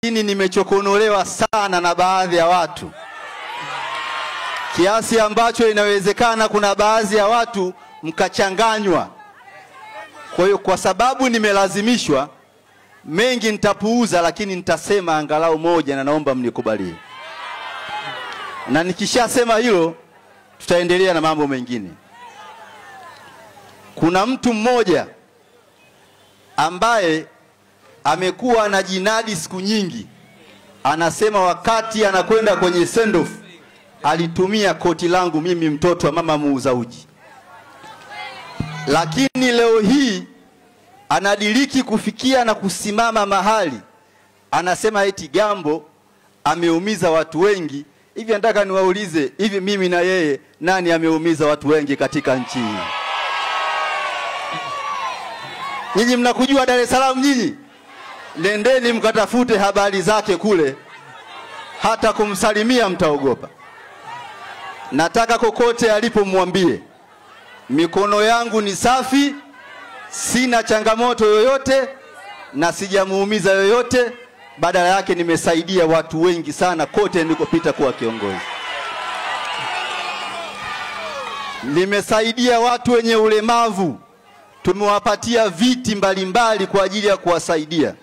Lakini nimechokonolewa sana na baadhi ya watu, kiasi ambacho inawezekana kuna baadhi ya watu mkachanganywa. Kwa hiyo kwa sababu nimelazimishwa, mengi nitapuuza, lakini nitasema angalau moja, na naomba mnikubalie. Na nikishasema hilo tutaendelea na mambo mengine. Kuna mtu mmoja ambaye amekuwa na jinadi siku nyingi, anasema wakati anakwenda kwenye send off alitumia koti langu mimi, mtoto wa mama muuza uji. Lakini leo hii anadiriki kufikia na kusimama mahali anasema eti Gambo ameumiza watu wengi. Hivi nataka niwaulize, hivi mimi na yeye nani ameumiza watu wengi katika nchi hii? Nyinyi mnakujua Dar es Salaam nyinyi? Nendeni mkatafute habari zake kule, hata kumsalimia mtaogopa. Nataka kokote alipo mwambie, mikono yangu ni safi, sina changamoto yoyote na sijamuumiza yoyote. Badala yake nimesaidia watu wengi sana kote nilikopita kuwa kiongozi. Nimesaidia watu wenye ulemavu, tumewapatia viti mbalimbali kwa ajili ya kuwasaidia.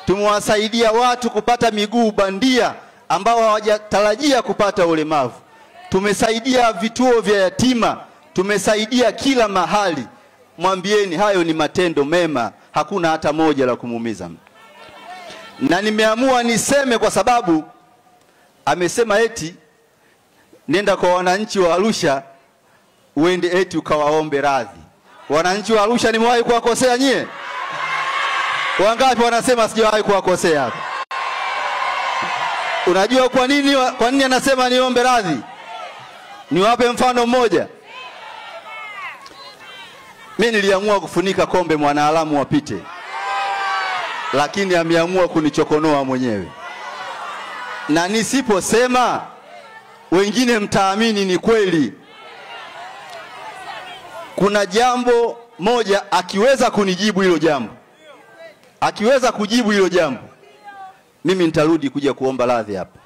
Tumewasaidia watu kupata miguu bandia ambao hawajatarajia kupata ulemavu. Tumesaidia vituo vya yatima, tumesaidia kila mahali. Mwambieni hayo ni matendo mema, hakuna hata moja la kumuumiza mtu. Na nimeamua niseme kwa sababu amesema eti nenda kwa wananchi wa Arusha uende eti ukawaombe radhi. Wananchi wa Arusha nimewahi kuwakosea nyie? Wangapi wanasema sijawahi kuwakosea hapa? Unajua kwa nini anasema niombe radhi? Niwape mfano mmoja. Mimi niliamua kufunika kombe mwanaalamu wapite, lakini ameamua kunichokonoa mwenyewe. Na nisiposema wengine mtaamini ni kweli. Kuna jambo moja akiweza kunijibu hilo jambo, akiweza kujibu hilo jambo, mimi nitarudi kuja kuomba radhi hapa.